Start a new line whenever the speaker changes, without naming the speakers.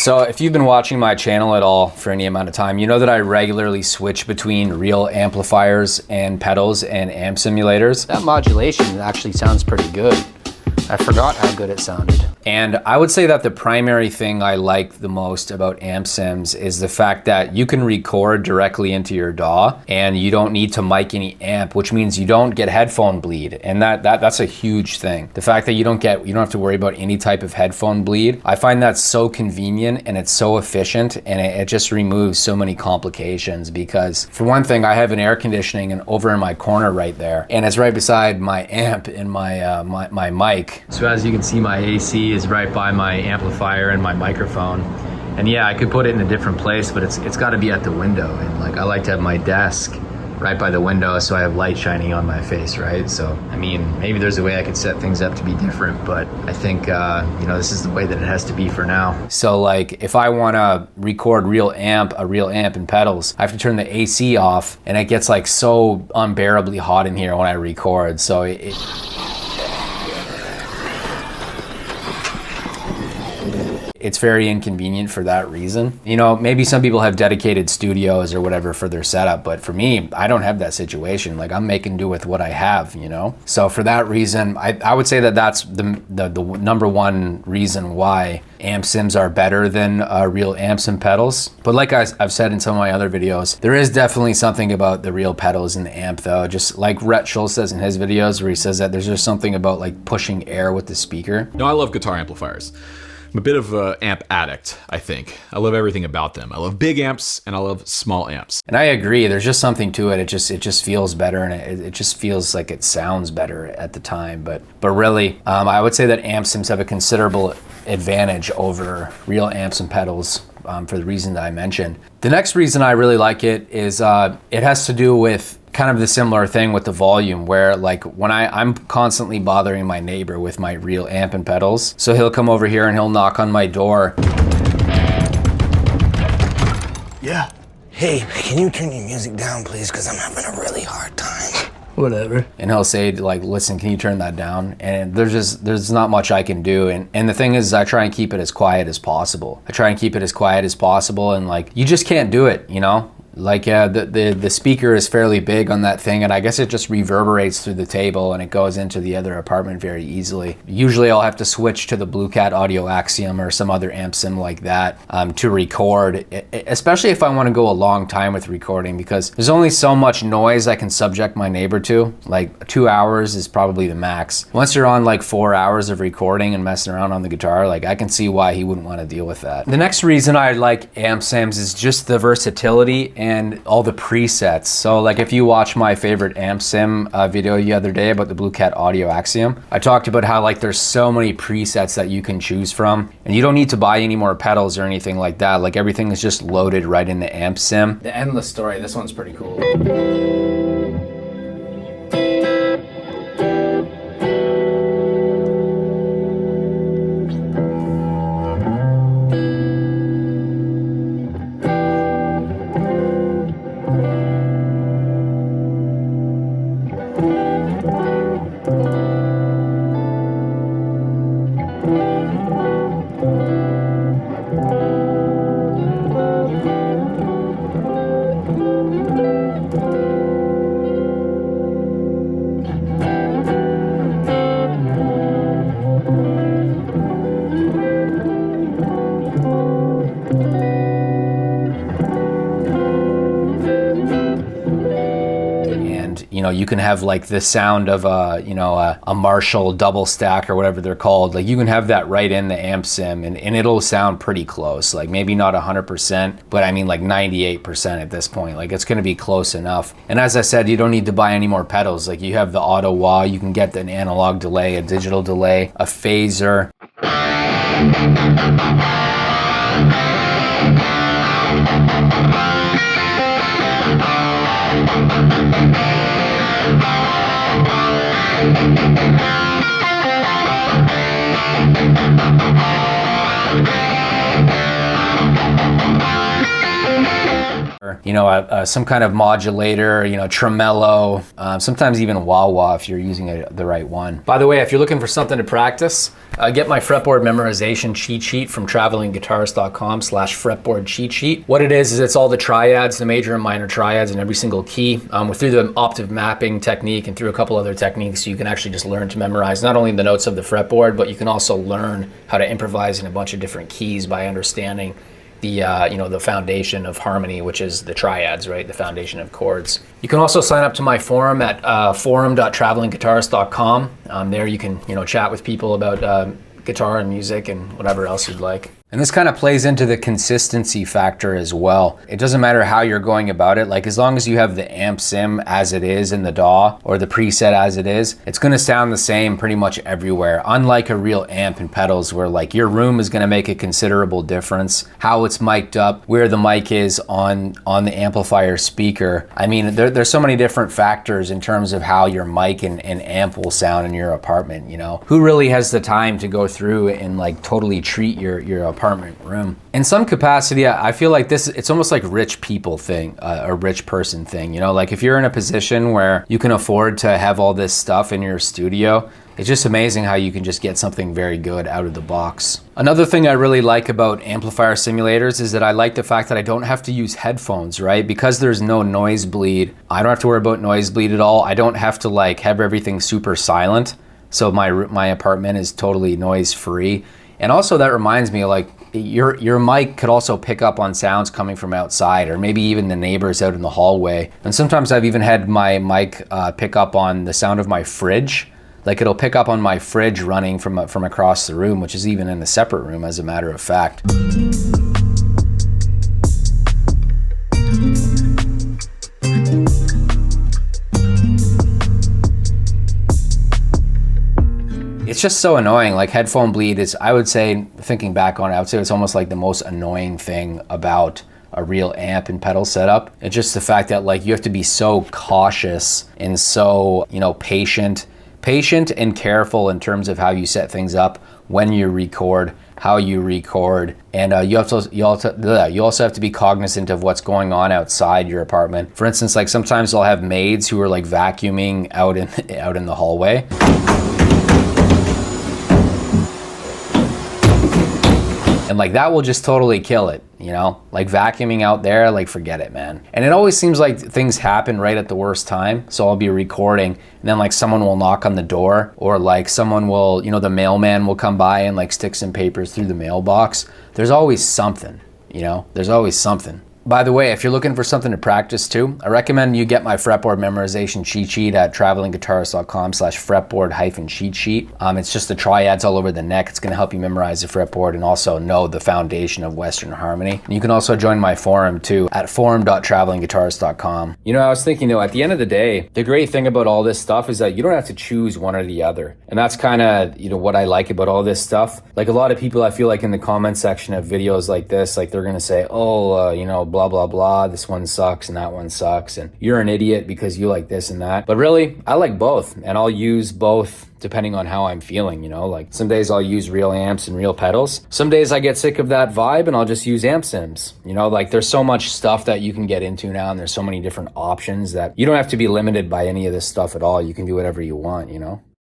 So if you've been watching my channel at all for any amount of time, you know that I regularly switch between real amplifiers and pedals and amp simulators. That modulation actually sounds pretty good. I forgot how good it sounded. And I would say that the primary thing I like the most about amp sims is the fact that you can record directly into your DAW and you don't need to mic any amp, which means you don't get headphone bleed. And that's a huge thing. The fact that you don't have to worry about any type of headphone bleed. I find that so convenient and it's so efficient, and it just removes so many complications, because for one thing, I have an air conditioning and over in my corner right there, and it's right beside my amp and my mic. So as you can see, my AC is right by my amplifier and my microphone. And yeah, I could put it in a different place, but it's got to be at the window. And like, I like to have my desk right by the window so I have light shining on my face, right? So, I mean, maybe there's a way I could set things up to be different, but I think, this is the way that it has to be for now. So like, if I want to record a real amp and pedals, I have to turn the AC off, and it gets like so unbearably hot in here when I record. So it's very inconvenient for that reason. You know, maybe some people have dedicated studios or whatever for their setup, but for me, I don't have that situation. Like, I'm making do with what I have, you know? So for that reason, I would say that that's the number one reason why amp sims are better than real amps and pedals. But like I've said in some of my other videos, there is definitely something about the real pedals and the amp though. Just like Rhett Schultz says in his videos, where he says that there's just something about like pushing air with the speaker.
No, I love guitar amplifiers. I'm a bit of an amp addict, I think. I love everything about them. I love big amps and I love small amps.
And I agree, there's just something to it. It just feels better, and it just feels like it sounds better at the time. But really, I would say that amp sims have a considerable advantage over real amps and pedals for the reason that I mentioned. The next reason I really like it is it has to do with kind of the similar thing with the volume, where like when I'm constantly bothering my neighbor with my real amp and pedals. So he'll come over here and he'll knock on my door.
Yeah. Hey, can you turn your music down, please? Because I'm having a really hard time.
Whatever. And he'll say like, listen, can you turn that down? And there's not much I can do. And the thing is, I try and keep it as quiet as possible. And like, you just can't do it, you know? Like the speaker is fairly big on that thing, and I guess it just reverberates through the table and it goes into the other apartment very easily. Usually I'll have to switch to the Blue Cat Audio Axiom or some other amp sim like that to record, especially if I want to go a long time with recording, because there's only so much noise I can subject my neighbor to. Like 2 hours is probably the max. Once you're on like 4 hours of recording and messing around on the guitar, like I can see why he wouldn't want to deal with that. The next reason I like amp sims is just the versatility and all the presets. So like, if you watch my favorite amp sim video the other day about the Blue Cat Audio Axiom, I talked about how like there's so many presets that you can choose from, and you don't need to buy any more pedals or anything like that. Like, everything is just loaded right in the amp sim. The Endless Story, this one's pretty cool. You can have like the sound of a Marshall double stack or whatever they're called. Like, you can have that right in the amp sim, and it'll sound pretty close. Like, maybe not 100%, but I mean like 98% at this point. Like, it's gonna be close enough. And as I said, you don't need to buy any more pedals. Like, you have the auto wah, you can get an analog delay, a digital delay, a phaser. or, you know, some kind of modulator, you know, tremolo, sometimes even wah-wah if you're using the right one. By the way, if you're looking for something to practice, get my fretboard memorization cheat sheet from travelingguitarist.com/fretboard cheat sheet. What it is it's all the triads, the major and minor triads in every single key. Through the octave mapping technique and through a couple other techniques, you can actually just learn to memorize not only the notes of the fretboard, but you can also learn how to improvise in a bunch of different keys by understanding the the foundation of harmony, which is the triads, right? The foundation of chords. You can also sign up to my forum at forum.travelingguitarist.com. There you can chat with people about guitar and music and whatever else you'd like. And this kind of plays into the consistency factor as well. It doesn't matter how you're going about it. Like as long as you have the amp sim as it is in the DAW or the preset as it is, it's going to sound the same pretty much everywhere. Unlike a real amp and pedals where like your room is going to make a considerable difference. How it's mic'd up, where the mic is on the amplifier speaker. I mean, there's so many different factors in terms of how your mic and amp will sound in your apartment, you know. Who really has the time to go through and like totally treat your apartment room? In some capacity, I feel like it's almost like rich people thing, a rich person thing, you know, like if you're in a position where you can afford to have all this stuff in your studio, it's just amazing how you can just get something very good out of the box. Another thing I really like about amplifier simulators is that I like the fact that I don't have to use headphones, right? Because there's no noise bleed. I don't have to worry about noise bleed at all. I don't have to like have everything super silent. So my apartment is totally noise free. And also that reminds me, like your mic could also pick up on sounds coming from outside or maybe even the neighbors out in the hallway. And sometimes I've even had my mic pick up on the sound of my fridge. Like it'll pick up on my fridge running from across the room, which is even in a separate room as a matter of fact. It's just so annoying. Like headphone bleed is, I would say, thinking back on it, I would say it's almost like the most annoying thing about a real amp and pedal setup. It's just the fact that like you have to be so cautious and so, patient and careful in terms of how you set things up, when you record, how you record, and you also have to be cognizant of what's going on outside your apartment. For instance, like sometimes I'll have maids who are like vacuuming out in the hallway. And like that will just totally kill it, like vacuuming out there, like forget it, man. And it always seems like things happen right at the worst time. So I'll be recording and then like someone will knock on the door or like someone will, the mailman will come by and like stick some papers through the mailbox. There's always something, there's always something. By the way, if you're looking for something to practice too, I recommend you get my fretboard memorization cheat sheet at travelingguitarist.com/fretboard-cheat sheet. It's just the triads all over the neck. It's gonna help you memorize the fretboard and also know the foundation of Western harmony. And you can also join my forum too at forum.travelingguitarist.com. I was thinking though, at the end of the day, the great thing about all this stuff is that you don't have to choose one or the other. And that's kind of, what I like about all this stuff. Like a lot of people, I feel like in the comment section of videos like this, like they're gonna say, blah, blah, blah, this one sucks and that one sucks, and you're an idiot because you like this and that. But really, I like both, and I'll use both depending on how I'm feeling, like some days I'll use real amps and real pedals. Some days I get sick of that vibe and I'll just use amp sims. Like there's so much stuff that you can get into now, and there's so many different options that you don't have to be limited by any of this stuff at all. You can do whatever you want,